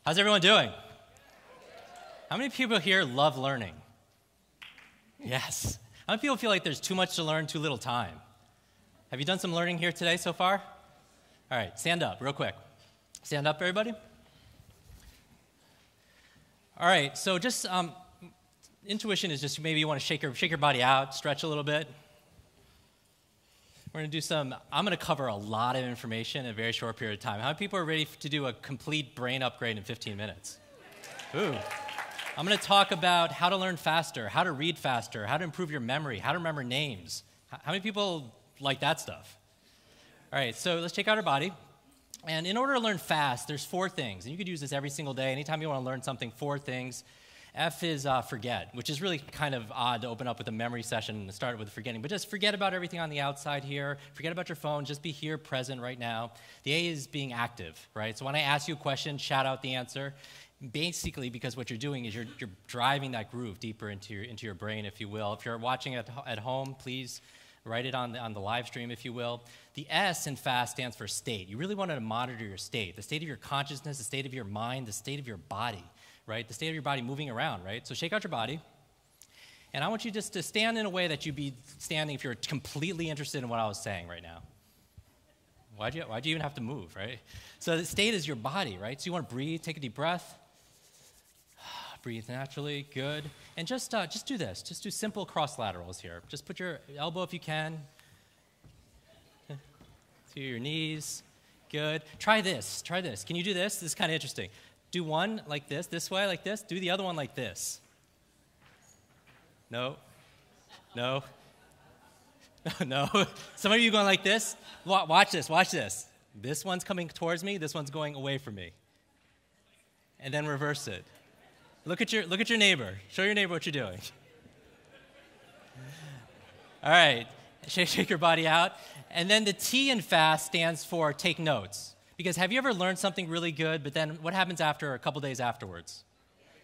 How's everyone doing? How many people here love learning? Yes. How many people feel like there's too much to learn, too little time? Have you done some learning here today so far? All right, stand up real quick. Stand up, everybody. All right, so just intuition is just maybe you want to shake your body out, stretch a little bit. We're going to do I'm going to cover a lot of information in a very short period of time. How many people are ready to do a complete brain upgrade in 15 minutes? Ooh. I'm going to talk about how to learn faster, how to read faster, how to improve your memory, how to remember names. How many people like that stuff? All right, so let's check out our body. And in order to learn fast, there's 4 things. And you could use this every single day. Anytime you want to learn something, 4 things. F is forget, which is really kind of odd to open up with a memory session and start with forgetting. But just forget about everything on the outside here. Forget about your phone. Just be here, present right now. The A is being active, right? So when I ask you a question, shout out the answer. Basically, because what you're doing is you're driving that groove deeper into your brain, if you will. If you're watching at home, please write it on the live stream, if you will. The S in FAST stands for state. You really want to monitor your state, the state of your consciousness, the state of your mind, the state of your body. Right? The state of your body moving around, right? So shake out your body. And I want you just to stand in a way that you'd be standing if you're completely interested in what I was saying right now. Why'd you even have to move, right? So the state is your body, right? So you want to breathe, take a deep breath. Breathe naturally, good. And just do this. Just do simple cross laterals here. Just put your elbow, if you can, to your knees. Good. Try this. Can you do this? This is kind of interesting. Do one like this way, like this. Do the other one like this. No. No. No. Some of you going like this. Watch this. This one's coming towards me. This one's going away from me. And then reverse it. Look at your neighbor. Show your neighbor what you're doing. All right. Shake your body out. And then the T in FAST stands for take notes. Because have you ever learned something really good, but then what happens after a couple days afterwards?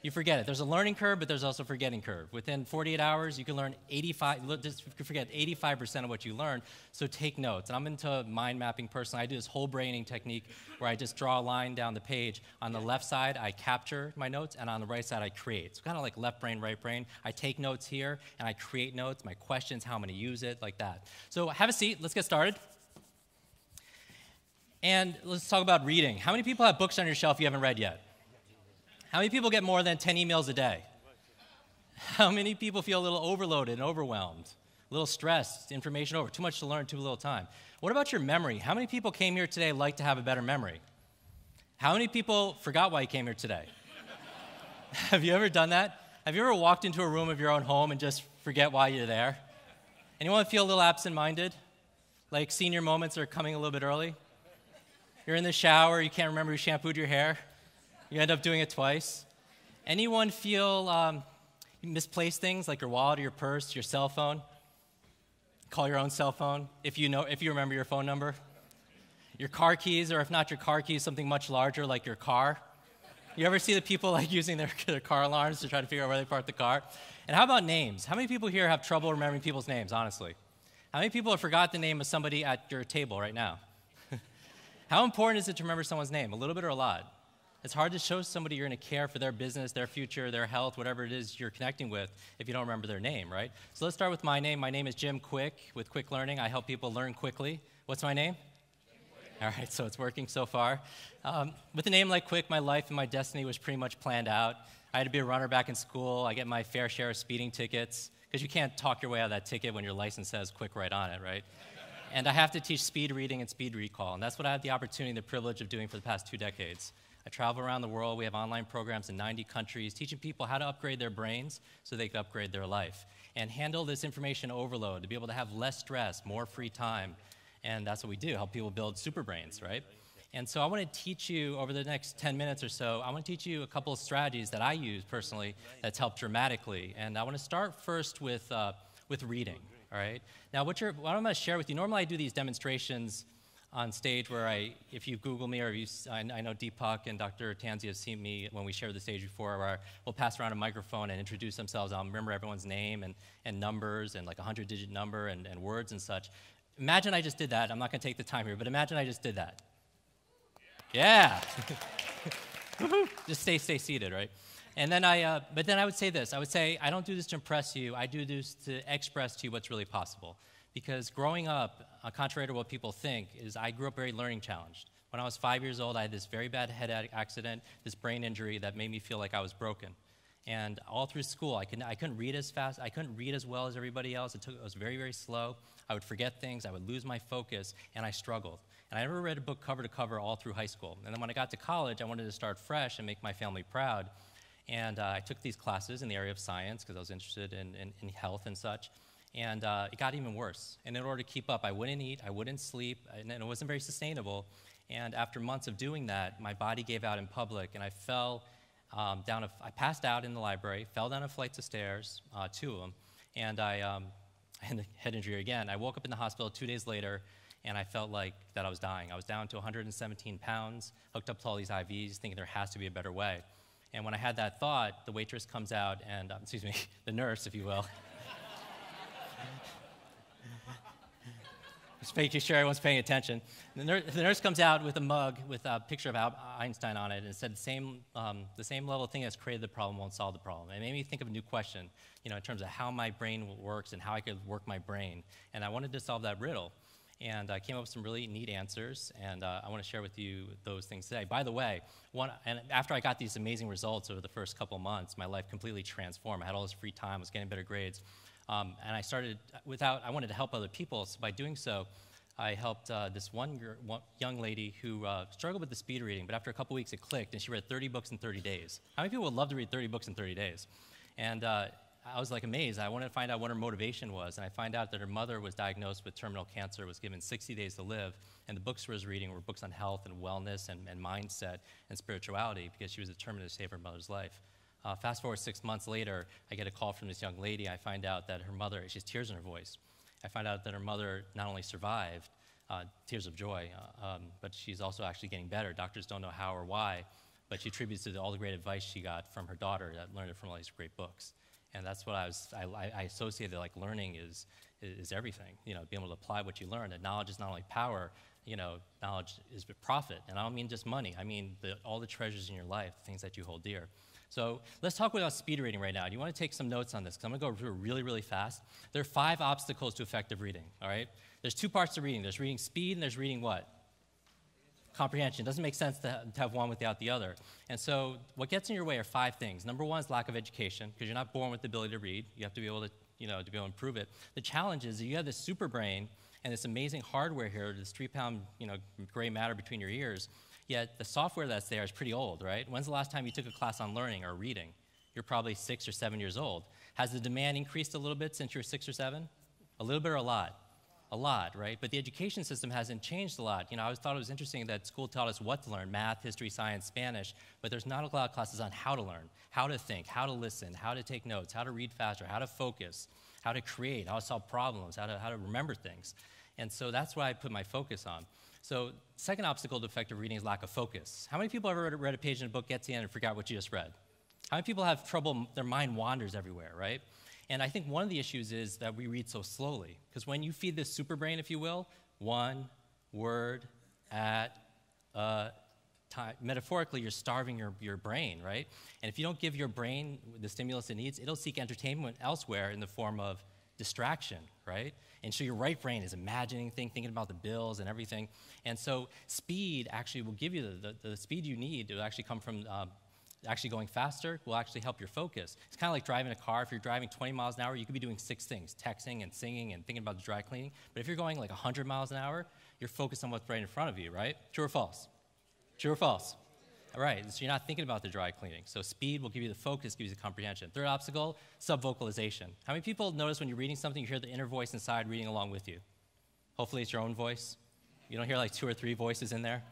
You forget it. There's a learning curve, but there's also a forgetting curve. Within 48 hours, you can learn 85% of what you learned, so take notes. And I'm into mind mapping personally. I do this whole braining technique where I just draw a line down the page. On the left side, I capture my notes, and on the right side, I create. So kind of like left brain, right brain. I take notes here, and I create notes, my questions, how I'm going to use it, like that. So have a seat. Let's get started. And let's talk about reading. How many people have books on your shelf you haven't read yet? How many people get more than 10 emails a day? How many people feel a little overloaded and overwhelmed? A little stressed, information over, too much to learn, too little time? What about your memory? How many people came here today like to have a better memory? How many people forgot why you came here today? Have you ever done that? Have you ever walked into a room of your own home and just forget why you're there? Anyone feel a little absent-minded? Like senior moments are coming a little bit early? You're in the shower, you can't remember who shampooed your hair. You end up doing it twice. Anyone feel you misplace things like your wallet or your purse, your cell phone? Call your own cell phone if you remember your phone number. Your car keys, or if not your car keys, something much larger like your car. You ever see the people like using their car alarms to try to figure out where they parked the car? And how about names? How many people here have trouble remembering people's names, honestly? How many people have forgot the name of somebody at your table right now? How important is it to remember someone's name? A little bit or a lot? It's hard to show somebody you're going to care for their business, their future, their health, whatever it is you're connecting with if you don't remember their name, right? So let's start with my name. My name is Jim Kwik with Kwik Learning. I help people learn quickly. What's my name? All right, so it's working so far. With a name like Kwik, my life and my destiny was pretty much planned out. I had to be a runner back in school. I get my fair share of speeding tickets because you can't talk your way out of that ticket when your license says Kwik right on it, right? And I have to teach speed reading and speed recall, and that's what I had the opportunity and the privilege of doing for the past 2 decades. I travel around the world. We have online programs in 90 countries teaching people how to upgrade their brains so they can upgrade their life and handle this information overload to be able to have less stress, more free time. And that's what we do, help people build super brains, right? And so I want to teach you over the next 10 minutes or so, I want to teach you a couple of strategies that I use personally that's helped dramatically. And I want to start first with reading, all right? Now, what I'm going to share with you, normally I do these demonstrations on stage where if you Google me, or I know Deepak and Dr. Tanzi have seen me when we shared the stage before, where we'll pass around a microphone and introduce themselves. I'll remember everyone's name and numbers and like a 100-digit number and words and such. Imagine I just did that. I'm not going to take the time here, but imagine I just did that. Yeah. Just stay seated, right? And then but then I would say this. I would say, I don't do this to impress you. I do this to express to you what's really possible. Because growing up, contrary to what people think, is I grew up very learning challenged. When I was 5 years old, I had this very bad head accident, this brain injury that made me feel like I was broken. And all through school, I couldn't read as fast. I couldn't read as well as everybody else. It was very, very slow. I would forget things. I would lose my focus, and I struggled. And I never read a book cover to cover all through high school. And then when I got to college, I wanted to start fresh and make my family proud. And I took these classes in the area of science because I was interested in health and such. And it got even worse. And in order to keep up, I wouldn't eat, I wouldn't sleep, and it wasn't very sustainable. And after months of doing that, my body gave out in public, and I fell I passed out in the library, fell down a flight of stairs, 2 of them, and I had a head injury again. I woke up in the hospital 2 days later, and I felt like that I was dying. I was down to 117 pounds, hooked up to all these IVs, thinking there has to be a better way. And when I had that thought, the waitress comes out, and, excuse me, the nurse, if you will. Just making sure everyone's paying attention. The nurse comes out with a mug with a picture of Einstein on it, and it said the same level of thing that's created the problem won't solve the problem. It made me think of a new question, in terms of how my brain works and how I could work my brain. And I wanted to solve that riddle. And I came up with some really neat answers, and I want to share with you those things today. By the way, after I got these amazing results over the first couple of months, my life completely transformed. I had all this free time, I was getting better grades. And I started I wanted to help other people, so by doing so, I helped this one young lady who struggled with the speed reading, but after a couple weeks it clicked, and she read 30 books in 30 days. How many people would love to read 30 books in 30 days? And I was like amazed. I wanted to find out what her motivation was, and I find out that her mother was diagnosed with terminal cancer, was given 60 days to live, and the books she was reading were books on health and wellness and mindset and spirituality, because she was determined to save her mother's life. Fast forward 6 months later, I get a call from this young lady. I find out that her mother, she has tears in her voice. I find out that her mother not only survived, tears of joy, but she's also actually getting better. Doctors don't know how or why, but she attributes it to all the great advice she got from her daughter that learned it from all these great books. And that's what I associated, like learning is everything, being able to apply what you learn. That knowledge is not only power, knowledge is profit. And I don't mean just money. I mean all the treasures in your life, the things that you hold dear. So let's talk about speed reading right now. Do you want to take some notes on this? Because I'm going to go through it really, really fast. There are 5 obstacles to effective reading, all right? There's 2 parts to reading. There's reading speed and there's reading what? Comprehension. It doesn't make sense to have one without the other. And so what gets in your way are 5 things. Number 1 is lack of education, because you're not born with the ability to read. You have to be able to, to be able to improve it. The challenge is that you have this super brain and this amazing hardware here, this 3-pound, gray matter between your ears. Yet the software that's there is pretty old, right? When's the last time you took a class on learning or reading? You're probably 6 or 7 years old. Has the demand increased a little bit since you're 6 or 7? A little bit or a lot? A lot, right? But the education system hasn't changed a lot. I always thought it was interesting that school taught us what to learn, math, history, science, Spanish, but there's not a lot of classes on how to learn, how to think, how to listen, how to take notes, how to read faster, how to focus, how to create, how to solve problems, how to remember things. And so that's what I put my focus on. So second obstacle to effective reading is lack of focus. How many people have ever read a page in a book, get to the end, and forgot what you just read? How many people have trouble, their mind wanders everywhere, right? And I think one of the issues is that we read so slowly. Because when you feed this super brain, if you will, 1 word at a time, metaphorically, you're starving your brain, right? And if you don't give your brain the stimulus it needs, it'll seek entertainment elsewhere in the form of distraction, right? And so your right brain is imagining things, thinking about the bills and everything. And so speed actually will give you the speed you need to actually come from actually going faster will actually help your focus. It's kind of like driving a car. If you're driving 20 miles an hour, you could be doing 6 things, texting and singing and thinking about the dry cleaning. But if you're going like 100 miles an hour, you're focused on what's right in front of you, right? True or false? True or false? All right, so you're not thinking about the dry cleaning. So speed will give you the focus, gives you the comprehension. Third obstacle, subvocalization. How many people notice when you're reading something, you hear the inner voice inside reading along with you? Hopefully it's your own voice. You don't hear like 2 or 3 voices in there,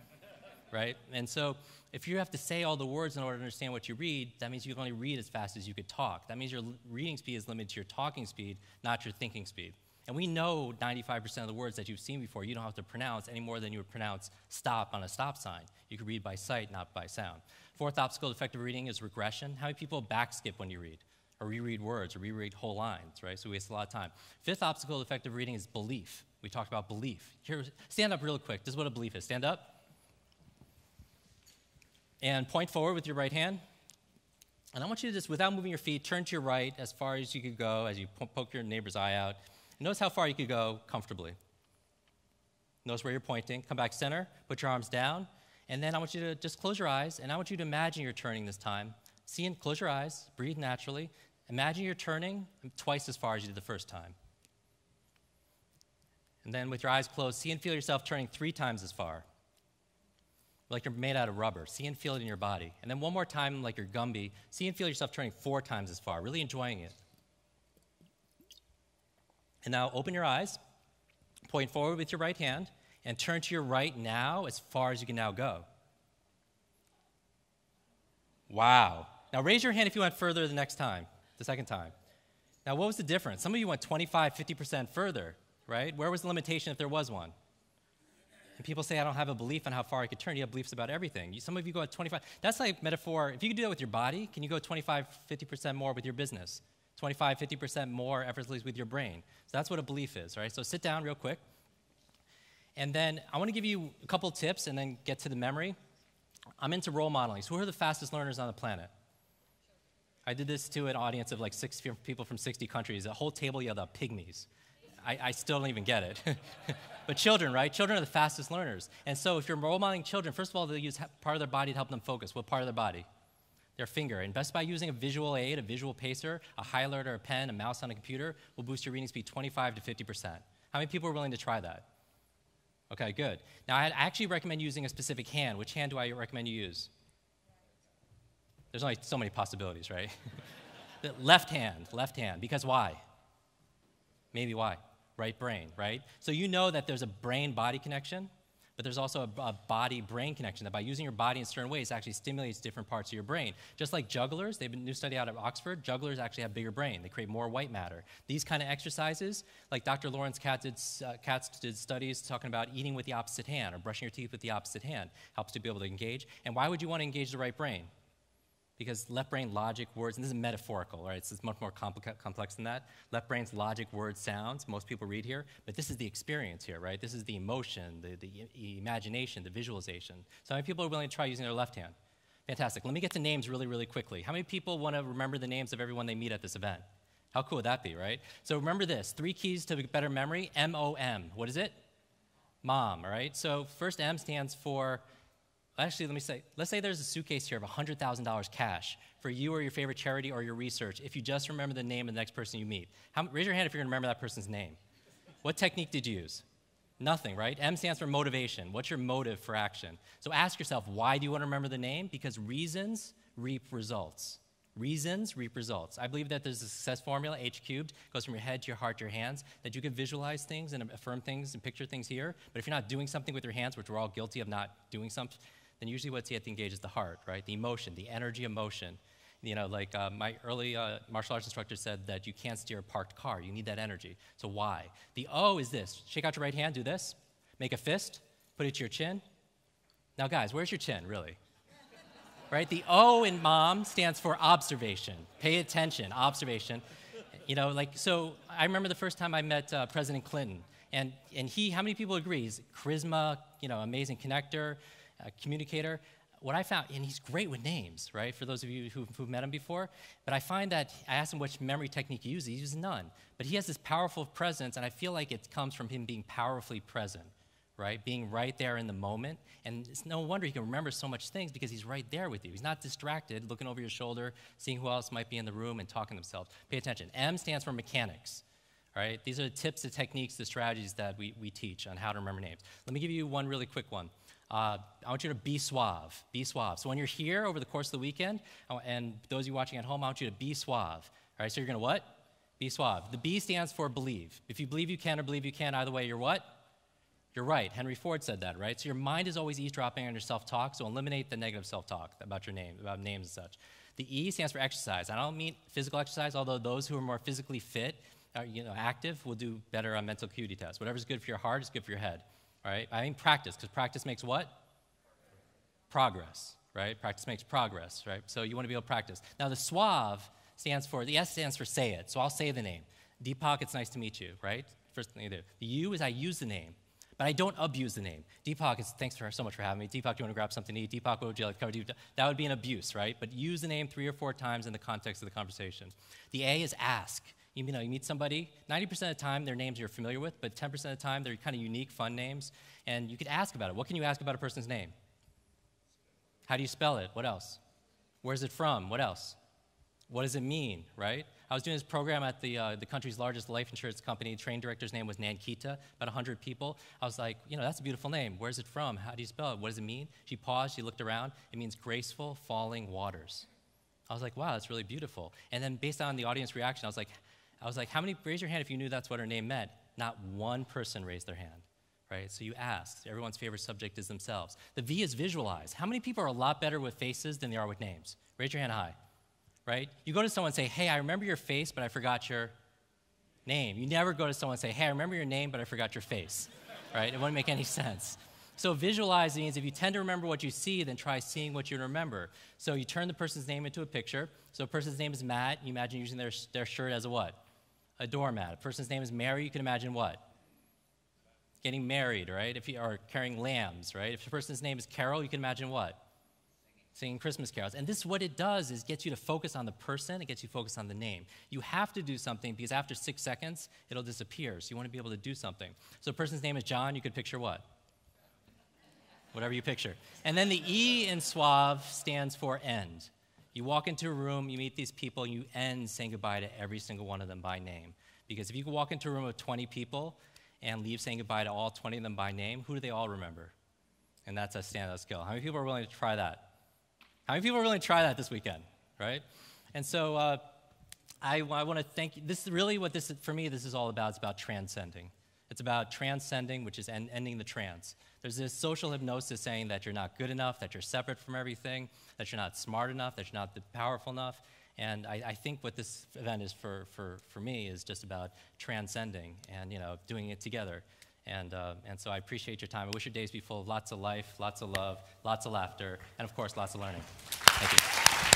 right? And so if you have to say all the words in order to understand what you read, that means you can only read as fast as you could talk. That means your reading speed is limited to your talking speed, not your thinking speed. And we know 95% of the words that you've seen before you don't have to pronounce any more than you would pronounce stop on a stop sign. You can read by sight, not by sound. Fourth obstacle to effective reading is regression. How many people backskip when you read? Or reread words, or reread whole lines, right? So we waste a lot of time. Fifth obstacle to effective reading is belief. We talked about belief. Here, stand up real quick. This is what a belief is. Stand up. And point forward with your right hand. And I want you to just, without moving your feet, turn to your right as far as you could go as you poke your neighbor's eye out. And notice how far you could go comfortably. Notice where you're pointing. Come back center. Put your arms down. And then I want you to just close your eyes. And I want you to imagine you're turning this time. Close your eyes. Breathe naturally. Imagine you're turning twice as far as you did the first time. And then with your eyes closed, see and feel yourself turning 3 times as far. Like you're made out of rubber. See and feel it in your body. And then one more time, like you're Gumby, see and feel yourself turning 4 times as far, really enjoying it. And now open your eyes, point forward with your right hand, and turn to your right now as far as you can now go. Wow. Now raise your hand if you went further the next time, the second time. Now what was the difference? Some of you went 25, 50% further, right? Where was the limitation if there was one? And people say, I don't have a belief on how far I could turn. You have beliefs about everything. Some of you go at 25. That's like metaphor. If you could do that with your body, can you go 25, 50% more with your business? 25, 50% more effortlessly with your brain. So that's what a belief is, right? So sit down real quick. And then I want to give you a couple tips and then get to the memory. I'm into role modeling. So who are the fastest learners on the planet? I did this to an audience of like 6 people from 60 countries. A whole table yelled out pygmies. I still don't even get it. But children, right? Children are the fastest learners. And so if you're role modeling children, first of all, they'll use part of their body to help them focus. What part of their body? Their finger. And best by using a visual aid, a visual pacer, a highlighter, a pen, a mouse on a computer will boost your reading speed 25 to 50%. How many people are willing to try that? Okay, good. Now, I actually recommend using a specific hand. Which hand do I recommend you use? There's only so many possibilities, right? Left hand. Because why? Maybe why? Right brain, right? So you know that there's a brain-body connection, but there's also a body-brain connection that by using your body in certain ways actually stimulates different parts of your brain. Just like jugglers, they've been a new study out of Oxford, jugglers actually have bigger brain. They create more white matter. These kind of exercises, like Dr. Lawrence Katz did studies talking about eating with the opposite hand or brushing your teeth with the opposite hand, helps to be able to engage. And why would you want to engage the right brain? Because left brain logic, words, and this is metaphorical, right? It's much more complex than that. Left brain's logic, words, sounds, most people read here, but this is the experience here, right? This is the emotion, the imagination, the visualization. So how many people are willing to try using their left hand? Fantastic. Let me get to names really, really quickly. How many people want to remember the names of everyone they meet at this event? How cool would that be, right? So remember this, 3 keys to better memory, M-O-M. What is it? Mom, all right? So first M stands for, actually, let's say there's a suitcase here of $100,000 cash for you or your favorite charity or your research if you just remember the name of the next person you meet. Raise your hand if you're going to remember that person's name. What technique did you use? Nothing, right? M stands for motivation. What's your motive for action? So ask yourself, why do you want to remember the name? Because reasons reap results. Reasons reap results. I believe that there's a success formula, H cubed, goes from your head to your heart to your hands, that you can visualize things and affirm things and picture things here, but if you're not doing something with your hands, which we're all guilty of not doing something, then usually what's yet to engage is the heart, right? The emotion, the energy emotion. You know, like my early martial arts instructor said that you can't steer a parked car. You need that energy. So why? The O is this. Shake out your right hand, do this. Make a fist, put it to your chin. Now guys, where's your chin, really? Right? The O in mom stands for observation. Pay attention, observation. You know, like, so I remember the first time I met President Clinton. And he, how many people agree? He's charisma, you know, amazing connector, communicator. What I found, and he's great with names, right, for those of you who've met him before, but I find that I asked him which memory technique he uses none. But he has this powerful presence, and I feel like it comes from him being powerfully present, right, being right there in the moment. And it's no wonder he can remember so much things because he's right there with you. He's not distracted, looking over your shoulder, seeing who else might be in the room and talking to themselves. Pay attention. M stands for mechanics. Right? These are the tips, the techniques, the strategies that we teach on how to remember names. Let me give you one really quick one. I want you to be suave. Be suave. So when you're here over the course of the weekend, and those of you watching at home, I want you to be suave. All right, so you're going to what? Be suave. The B stands for believe. If you believe you can or believe you can, either way, you're what? You're right. Henry Ford said that, right? So your mind is always eavesdropping on your self-talk, so eliminate the negative self-talk about your name, about names and such. The E stands for exercise. I don't mean physical exercise, although those who are more physically fit active will do better on mental acuity tests. Whatever's good for your heart is good for your head, right? I mean practice, because practice makes what? Progress, right? Practice makes progress, right? So you want to be able to practice. Now the SUAVE stands for, the S stands for say it, so I'll say the name. Deepak, it's nice to meet you, right? First thing you do. The U is I use the name, but I don't abuse the name. Deepak, thanks so much for having me. Deepak, do you want to grab something to eat? Deepak, what would you like to cover? That would be an abuse, right? But use the name 3 or 4 times in the context of the conversation. The A is ask. You meet somebody, 90% of the time, their names you're familiar with, but 10% of the time, they're kind of unique, fun names, and you could ask about it. What can you ask about a person's name? How do you spell it? What else? Where's it from? What else? What does it mean, right? I was doing this program at the country's largest life insurance company. The train director's name was Nankita, about 100 people. I was like, that's a beautiful name. Where's it from? How do you spell it? What does it mean? She paused, she looked around. It means graceful falling waters. I was like, wow, that's really beautiful. And then based on the audience reaction, I was like, how many, raise your hand if you knew that's what her name meant. Not one person raised their hand, right? So you ask. Everyone's favorite subject is themselves. The V is visualize. How many people are a lot better with faces than they are with names? Raise your hand high, right? You go to someone and say, hey, I remember your face, but I forgot your name. You never go to someone and say, hey, I remember your name, but I forgot your face, right? It wouldn't make any sense. So visualize means if you tend to remember what you see, then try seeing what you remember. So you turn the person's name into a picture. So a person's name is Matt. You imagine using their shirt as a what? A doormat. A person's name is Mary. You can imagine what? Getting married, right? Or carrying lambs, right? If a person's name is Carol, you can imagine what? Singing Christmas carols. And this, what it does is gets you to focus on the person. It gets you focused on the name. You have to do something because after 6 seconds, it'll disappear. So you want to be able to do something. So a person's name is John. You could picture what? Whatever you picture. And then the E in SUAVE stands for end. You walk into a room, you meet these people, you end saying goodbye to every single one of them by name. Because if you can walk into a room of 20 people and leave saying goodbye to all 20 of them by name, who do they all remember? And that's a standout skill. How many people are willing to try that? How many people are willing to try that this weekend, right? And so I want to thank you. This is really what this is, for me, this is all about. It's about transcending. It's about transcending, which is ending the trance. There's this social hypnosis saying that you're not good enough, that you're separate from everything, that you're not smart enough, that you're not powerful enough. And I think what this event is for me is just about transcending and doing it together. And so I appreciate your time. I wish your days be full of lots of life, lots of love, lots of laughter, and of course, lots of learning. Thank you.